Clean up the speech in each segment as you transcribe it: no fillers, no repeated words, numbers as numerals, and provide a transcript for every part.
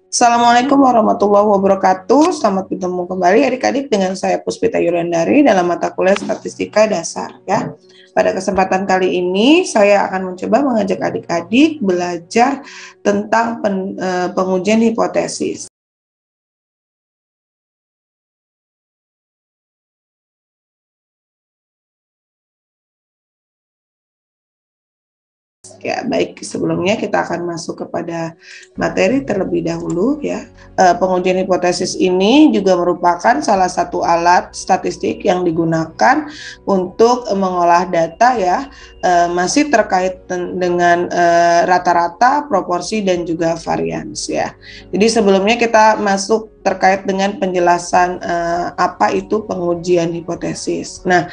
Assalamualaikum warahmatullahi wabarakatuh. Selamat bertemu kembali adik-adik dengan saya Puspita Yulandari dalam mata kuliah Statistika Dasar ya. Pada kesempatan kali ini saya akan mencoba mengajak adik-adik belajar tentang pengujian hipotesis. Ya, baik, sebelumnya kita akan masuk kepada materi terlebih dahulu ya. Pengujian hipotesis ini juga merupakan salah satu alat statistik yang digunakan untuk mengolah data ya, masih terkait dengan rata-rata, proporsi, dan juga varians ya. Jadi sebelumnya kita masuk terkait dengan penjelasan apa itu pengujian hipotesis. Nah,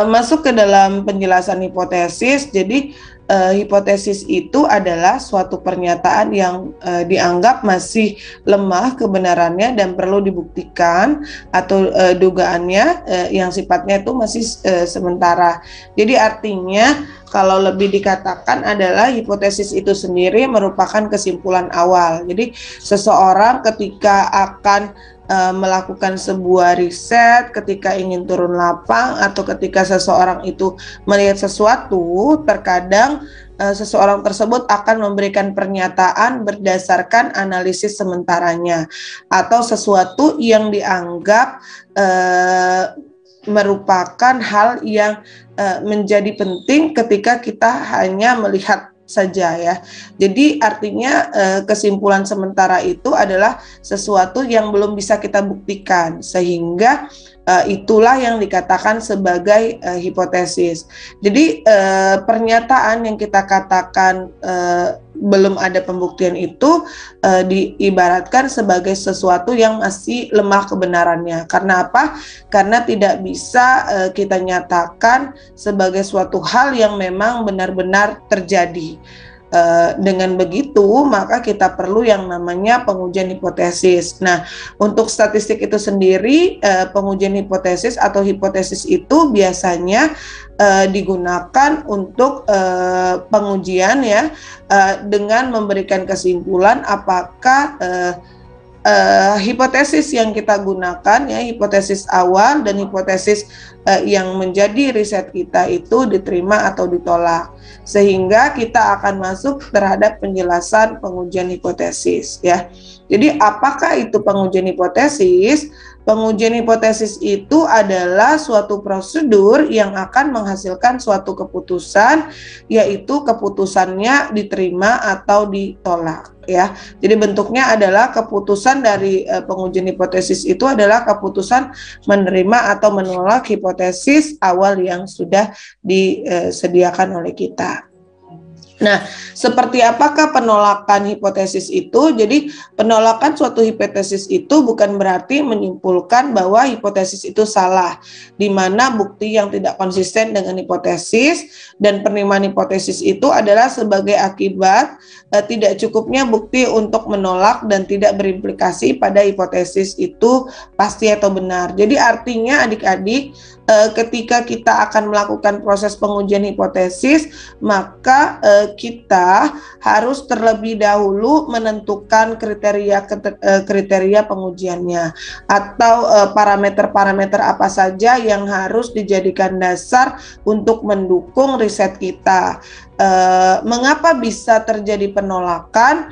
masuk ke dalam penjelasan hipotesis. Jadi hipotesis itu adalah suatu pernyataan yang dianggap masih lemah kebenarannya dan perlu dibuktikan, atau dugaannya yang sifatnya itu masih sementara. Jadi artinya kalau lebih dikatakan adalah hipotesis itu sendiri merupakan kesimpulan awal. Jadi seseorang ketika akan melakukan sebuah riset, ketika ingin turun lapang, atau ketika seseorang itu melihat sesuatu, terkadang seseorang tersebut akan memberikan pernyataan berdasarkan analisis sementaranya, atau sesuatu yang dianggap merupakan hal yang menjadi penting ketika kita hanya melihat saja ya. Jadi artinya kesimpulan sementara itu adalah sesuatu yang belum bisa kita buktikan, sehingga itulah yang dikatakan sebagai hipotesis. Jadi pernyataan yang kita katakan belum ada pembuktian itu diibaratkan sebagai sesuatu yang masih lemah kebenarannya. Karena apa? Karena tidak bisa kita nyatakan sebagai suatu hal yang memang benar-benar terjadi. Dengan begitu, maka kita perlu yang namanya pengujian hipotesis. Nah, untuk statistik itu sendiri, pengujian hipotesis atau hipotesis itu biasanya digunakan untuk pengujian ya, dengan memberikan kesimpulan apakah hipotesis yang kita gunakan ya, hipotesis awal dan hipotesis yang menjadi riset kita itu diterima atau ditolak, sehingga kita akan masuk terhadap penjelasan pengujian hipotesis ya. Jadi apakah itu pengujian hipotesis? Pengujian hipotesis itu adalah suatu prosedur yang akan menghasilkan suatu keputusan, yaitu keputusannya diterima atau ditolak ya. Jadi bentuknya adalah keputusan dari pengujian hipotesis itu adalah keputusan menerima atau menolak hipotesis awal yang sudah disediakan oleh kita. Nah, seperti apakah penolakan hipotesis itu? Jadi, penolakan suatu hipotesis itu bukan berarti menyimpulkan bahwa hipotesis itu salah, di mana bukti yang tidak konsisten dengan hipotesis dan penerimaan hipotesis itu adalah sebagai akibat tidak cukupnya bukti untuk menolak dan tidak berimplikasi pada hipotesis itu pasti atau benar. Jadi, artinya adik-adik, ketika kita akan melakukan proses pengujian hipotesis, maka kita harus terlebih dahulu menentukan kriteria pengujiannya, atau parameter-parameter apa saja yang harus dijadikan dasar untuk mendukung riset kita. Mengapa bisa terjadi penolakan?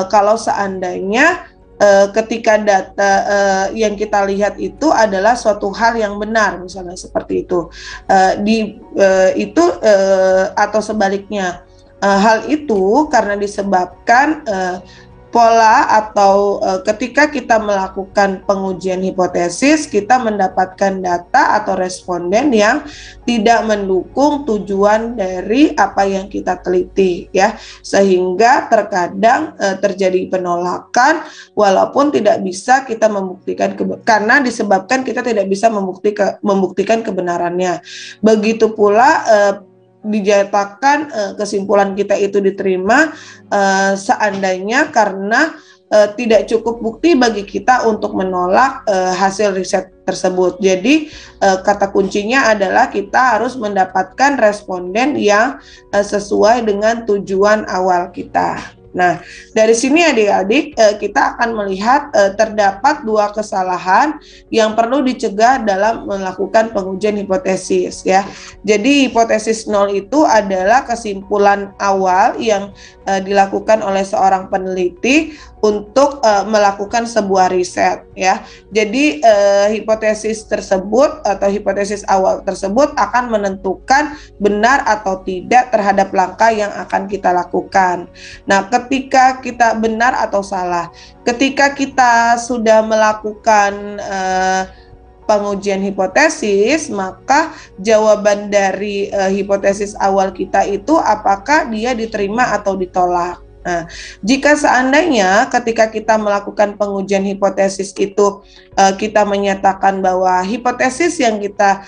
Kalau seandainya ketika data yang kita lihat itu adalah suatu hal yang benar, misalnya seperti itu, atau sebaliknya, hal itu karena disebabkan pola atau ketika kita melakukan pengujian hipotesis, kita mendapatkan data atau responden yang tidak mendukung tujuan dari apa yang kita teliti ya, sehingga terkadang terjadi penolakan walaupun tidak bisa kita membuktikan karena disebabkan kita tidak bisa membuktikan kebenarannya. Begitu pula dijatakan kesimpulan kita itu diterima seandainya karena tidak cukup bukti bagi kita untuk menolak hasil riset tersebut. Jadi kata kuncinya adalah kita harus mendapatkan responden yang sesuai dengan tujuan awal kita. Nah, dari sini adik-adik kita akan melihat terdapat dua kesalahan yang perlu dicegah dalam melakukan pengujian hipotesis ya. Jadi hipotesis nol itu adalah kesimpulan awal yang dilakukan oleh seorang peneliti untuk melakukan sebuah riset ya. Jadi hipotesis tersebut atau hipotesis awal tersebut akan menentukan benar atau tidak terhadap langkah yang akan kita lakukan. Nah, ketika kita benar atau salah, ketika kita sudah melakukan pengujian hipotesis, maka jawaban dari hipotesis awal kita itu apakah dia diterima atau ditolak. Nah, jika seandainya ketika kita melakukan pengujian hipotesis itu kita menyatakan bahwa hipotesis yang kita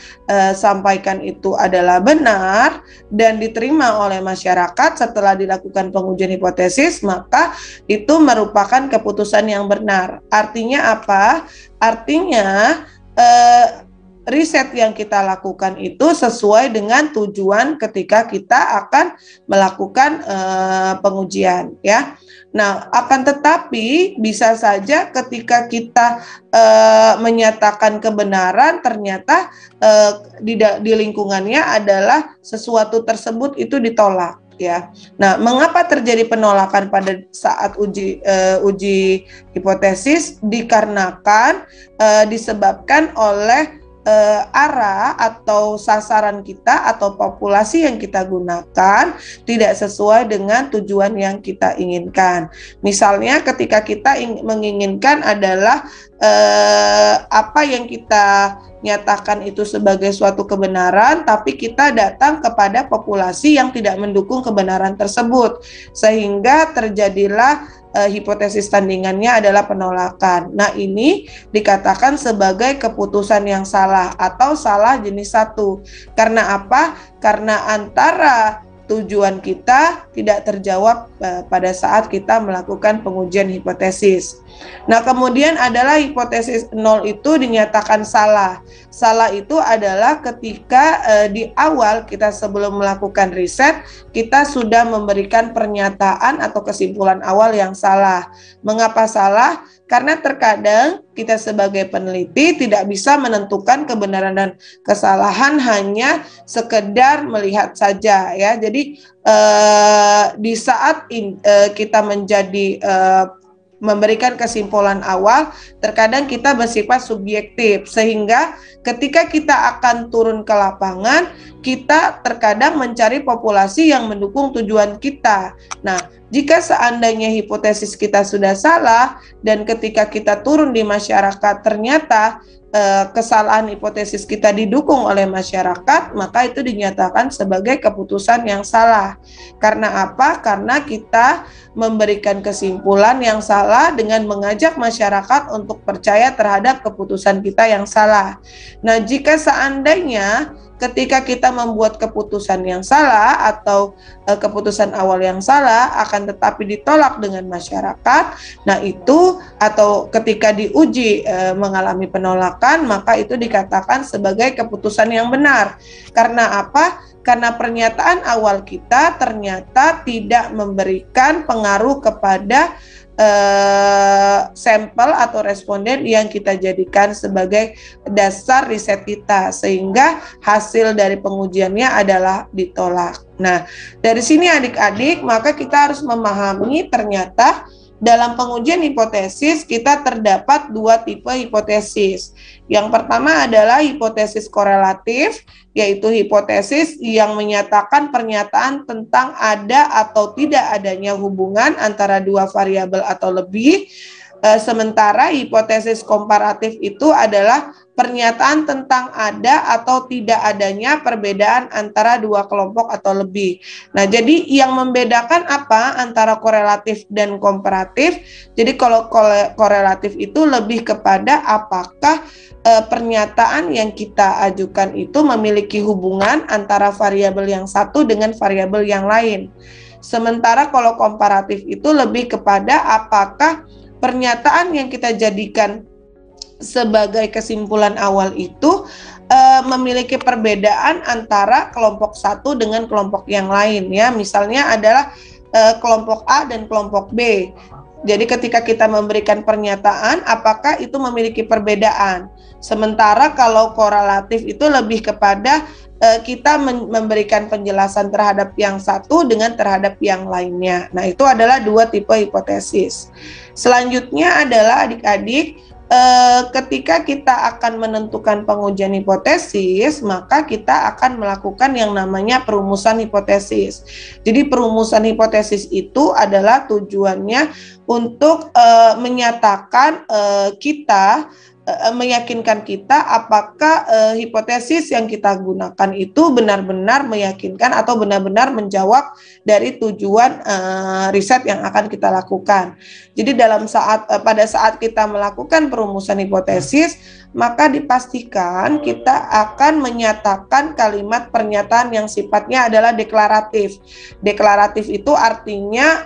sampaikan itu adalah benar dan diterima oleh masyarakat setelah dilakukan pengujian hipotesis, maka itu merupakan keputusan yang benar. Artinya apa? Artinya riset yang kita lakukan itu sesuai dengan tujuan ketika kita akan melakukan pengujian ya. Nah, akan tetapi bisa saja ketika kita menyatakan kebenaran ternyata di lingkungannya adalah sesuatu tersebut itu ditolak ya. Nah, mengapa terjadi penolakan pada saat uji hipotesis? Dikarenakan disebabkan oleh arah atau sasaran kita atau populasi yang kita gunakan tidak sesuai dengan tujuan yang kita inginkan. Misalnya ketika kita menginginkan adalah apa yang kita nyatakan itu sebagai suatu kebenaran, tapi kita datang kepada populasi yang tidak mendukung kebenaran tersebut, sehingga terjadilah hipotesis tandingannya adalah penolakan. Nah, ini dikatakan sebagai keputusan yang salah atau salah jenis 1. Karena apa? Karena antara tujuan kita tidak terjawab pada saat kita melakukan pengujian hipotesis. Nah, kemudian adalah hipotesis 0 itu dinyatakan salah. Salah itu adalah ketika di awal kita sebelum melakukan riset, kita sudah memberikan pernyataan atau kesimpulan awal yang salah. Mengapa salah? Karena terkadang kita sebagai peneliti tidak bisa menentukan kebenaran dan kesalahan hanya sekedar melihat saja ya. Jadi di saat kita menjadi memberikan kesimpulan awal, terkadang kita bersifat subjektif, sehingga ketika kita akan turun ke lapangan, kita terkadang mencari populasi yang mendukung tujuan kita. Nah, jika seandainya hipotesis kita sudah salah, dan ketika kita turun di masyarakat ternyata kesalahan hipotesis kita didukung oleh masyarakat, maka itu dinyatakan sebagai keputusan yang salah. Karena apa? Karena kita memberikan kesimpulan yang salah dengan mengajak masyarakat untuk percaya terhadap keputusan kita yang salah. Nah, jika seandainya ketika kita membuat keputusan yang salah atau keputusan awal yang salah akan tetapi ditolak dengan masyarakat, nah itu atau ketika diuji mengalami penolakan, maka itu dikatakan sebagai keputusan yang benar. Karena apa? Karena pernyataan awal kita ternyata tidak memberikan pengaruh kepada sampel atau responden yang kita jadikan sebagai dasar riset kita, sehingga hasil dari pengujiannya adalah ditolak. Nah, dari sini adik-adik, maka kita harus memahami ternyata dalam pengujian hipotesis kita terdapat dua tipe hipotesis. Yang pertama adalah hipotesis korelatif, yaitu hipotesis yang menyatakan pernyataan tentang ada atau tidak adanya hubungan antara dua variabel atau lebih. Sementara hipotesis komparatif itu adalah pernyataan tentang ada atau tidak adanya perbedaan antara dua kelompok atau lebih. Nah, jadi yang membedakan apa antara korelatif dan komparatif? Jadi kalau korelatif itu lebih kepada apakah pernyataan yang kita ajukan itu memiliki hubungan antara variabel yang satu dengan variabel yang lain. Sementara kalau komparatif itu lebih kepada apakah pernyataan yang kita jadikan sebagai kesimpulan awal itu memiliki perbedaan antara kelompok satu dengan kelompok yang lain ya. Misalnya adalah kelompok A dan kelompok B. Jadi ketika kita memberikan pernyataan, apakah itu memiliki perbedaan? Sementara kalau korelatif itu lebih kepada kita memberikan penjelasan terhadap yang satu dengan terhadap yang lainnya. Nah, itu adalah dua tipe hipotesis. Selanjutnya adalah adik-adik, ketika kita akan menentukan pengujian hipotesis, maka kita akan melakukan yang namanya perumusan hipotesis. Jadi perumusan hipotesis itu adalah tujuannya untuk menyatakan meyakinkan kita apakah hipotesis yang kita gunakan itu benar-benar meyakinkan atau benar-benar menjawab dari tujuan riset yang akan kita lakukan. Jadi pada saat kita melakukan perumusan hipotesis, maka dipastikan kita akan menyatakan kalimat pernyataan yang sifatnya adalah deklaratif. Deklaratif itu artinya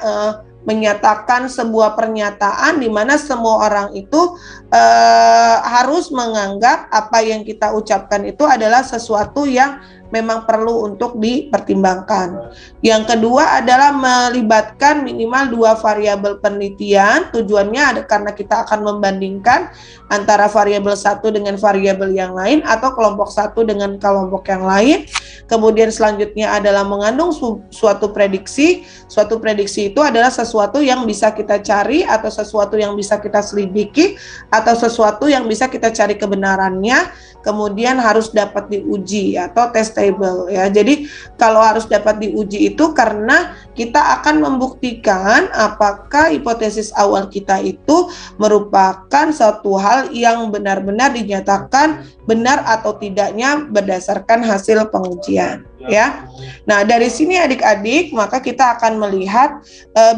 menyatakan sebuah pernyataan di mana semua orang itu harus menganggap apa yang kita ucapkan itu adalah sesuatu yang memang perlu untuk dipertimbangkan. Yang kedua adalah melibatkan minimal 2 variabel penelitian. Tujuannya karena kita akan membandingkan antara variabel satu dengan variabel yang lain atau kelompok satu dengan kelompok yang lain. Kemudian selanjutnya adalah mengandung suatu prediksi. Suatu prediksi itu adalah sesuatu yang bisa kita cari atau sesuatu yang bisa kita selidiki atau sesuatu yang bisa kita cari kebenarannya, kemudian harus dapat diuji atau testable ya. Jadi kalau harus dapat diuji itu karena kita akan membuktikan apakah hipotesis awal kita itu merupakan suatu hal yang benar-benar dinyatakan benar atau tidaknya berdasarkan hasil pengujian ya. Nah, dari sini adik-adik maka kita akan melihat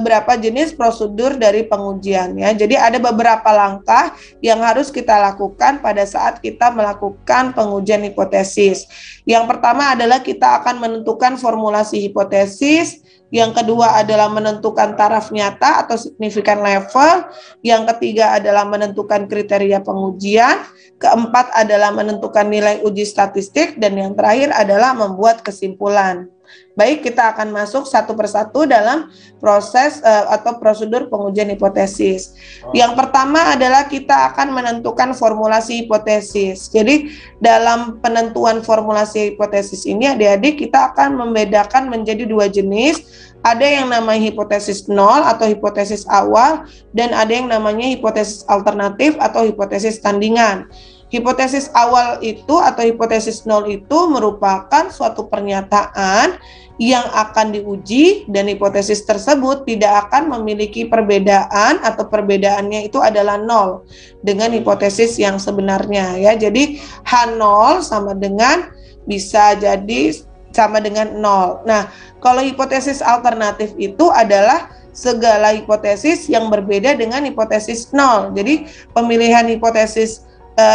berapa jenis prosedur dari pengujian ya. Jadi ada beberapa langkah yang harus kita lakukan pada saat kita melakukan pengujian hipotesis. Yang pertama adalah kita akan menentukan formulasi hipotesis. Yang kedua adalah menentukan taraf nyata atau signifikan level. Yang ketiga adalah menentukan kriteria pengujian. Keempat adalah menentukan nilai uji statistik. Dan yang terakhir adalah membuat kesimpulan. Baik, kita akan masuk satu persatu dalam proses atau prosedur pengujian hipotesis. Yang pertama adalah kita akan menentukan formulasi hipotesis. Jadi dalam penentuan formulasi hipotesis ini adik-adik kita akan membedakan menjadi 2 jenis. Ada yang namanya hipotesis nol atau hipotesis awal dan ada yang namanya hipotesis alternatif atau hipotesis tandingan. Hipotesis awal itu atau hipotesis nol itu merupakan suatu pernyataan yang akan diuji dan hipotesis tersebut tidak akan memiliki perbedaan atau perbedaannya itu adalah nol dengan hipotesis yang sebenarnya ya. Jadi H0 sama dengan bisa jadi sama dengan nol. Nah, kalau hipotesis alternatif itu adalah segala hipotesis yang berbeda dengan hipotesis nol. Jadi pemilihan hipotesis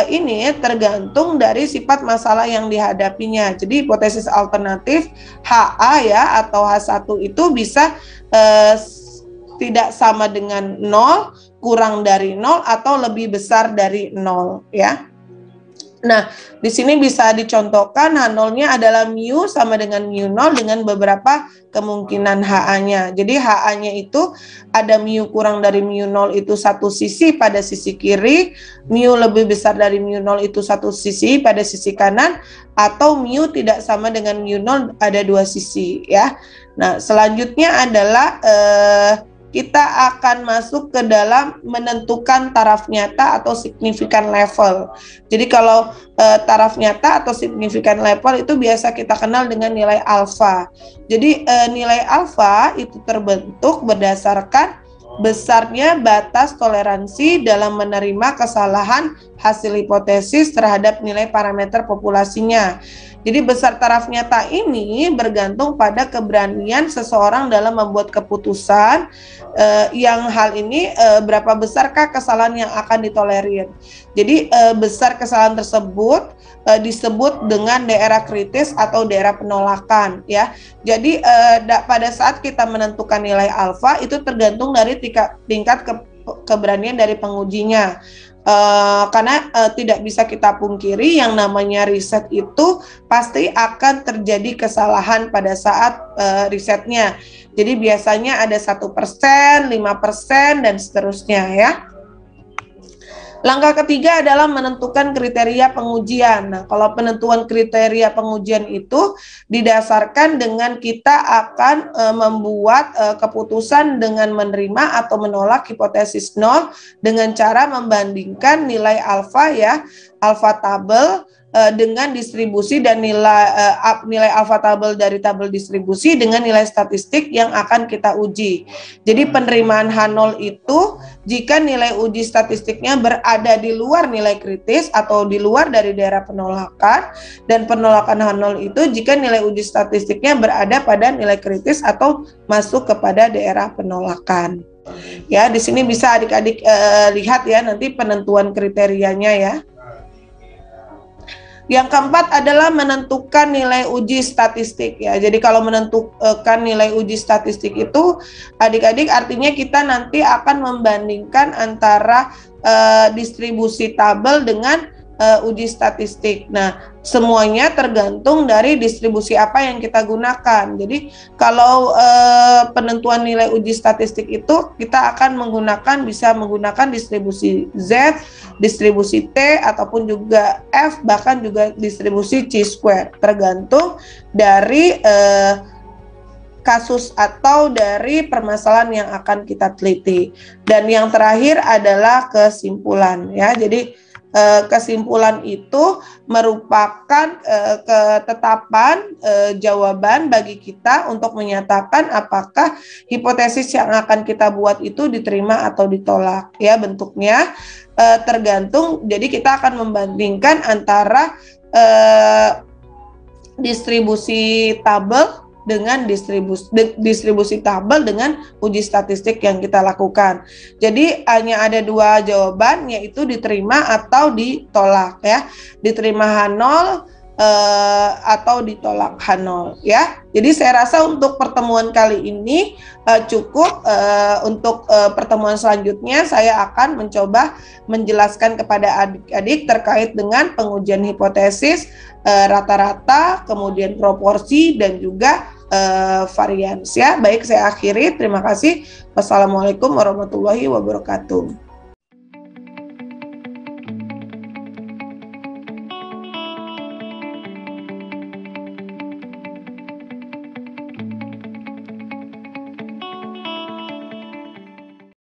ini tergantung dari sifat masalah yang dihadapinya. Jadi hipotesis alternatif HA ya atau H1 itu bisa tidak sama dengan 0, kurang dari 0 atau lebih besar dari 0 ya. Nah, di sini bisa dicontohkan H0-nya adalah mu sama dengan mu0 dengan beberapa kemungkinan HA-nya. Jadi HA-nya itu ada mu kurang dari mu0 itu satu sisi pada sisi kiri, mu lebih besar dari mu0 itu satu sisi pada sisi kanan, atau mu tidak sama dengan mu0 ada 2 sisi ya. Nah, selanjutnya adalah kita akan masuk ke dalam menentukan taraf nyata atau signifikan level. Jadi kalau taraf nyata atau signifikan level itu biasa kita kenal dengan nilai alfa. Jadi nilai alfa itu terbentuk berdasarkan besarnya batas toleransi dalam menerima kesalahan hasil hipotesis terhadap nilai parameter populasinya. Jadi besar taraf nyata ini bergantung pada keberanian seseorang dalam membuat keputusan yang hal ini berapa besarkah kesalahan yang akan ditolerir. Jadi besar kesalahan tersebut disebut dengan daerah kritis atau daerah penolakan ya. Jadi pada saat kita menentukan nilai alfa itu tergantung dari tingkat keberanian dari pengujinya. Karena tidak bisa kita pungkiri yang namanya riset itu pasti akan terjadi kesalahan pada saat risetnya. Jadi biasanya ada 1%, 5%, dan seterusnya ya. Langkah ketiga adalah menentukan kriteria pengujian. Nah, kalau penentuan kriteria pengujian itu didasarkan dengan kita akan membuat keputusan dengan menerima atau menolak hipotesis nol dengan cara membandingkan nilai alfa ya, alfa tabel dengan distribusi dan nilai alfa tabel dari tabel distribusi dengan nilai statistik yang akan kita uji. Jadi penerimaan H0 itu jika nilai uji statistiknya berada di luar nilai kritis atau di luar dari daerah penolakan, dan penolakan H0 itu jika nilai uji statistiknya berada pada nilai kritis atau masuk kepada daerah penolakan. Ya, di sini bisa adik-adik lihat ya nanti penentuan kriterianya ya. Yang keempat adalah menentukan nilai uji statistik ya. Jadi kalau menentukan nilai uji statistik itu adik-adik artinya kita nanti akan membandingkan antara distribusi tabel dengan uji statistik. Nah, semuanya tergantung dari distribusi apa yang kita gunakan. Jadi kalau penentuan nilai uji statistik itu kita akan bisa menggunakan distribusi Z, distribusi T, ataupun juga F, bahkan juga distribusi chi-square, tergantung dari kasus atau dari permasalahan yang akan kita teliti. Dan yang terakhir adalah kesimpulan ya. Jadi kesimpulan itu merupakan ketetapan jawaban bagi kita untuk menyatakan apakah hipotesis yang akan kita buat itu diterima atau ditolak ya. Bentuknya tergantung, jadi kita akan membandingkan antara distribusi tabel dengan distribusi tabel dengan uji statistik yang kita lakukan. Jadi hanya ada dua jawaban, yaitu diterima atau ditolak ya. Diterima H0 atau ditolak H0 ya. Jadi saya rasa untuk pertemuan kali ini cukup. Untuk pertemuan selanjutnya saya akan mencoba menjelaskan kepada adik-adik terkait dengan pengujian hipotesis, rata-rata, kemudian proporsi, dan juga varians ya. Baik, saya akhiri. Terima kasih. Wassalamualaikum warahmatullahi wabarakatuh.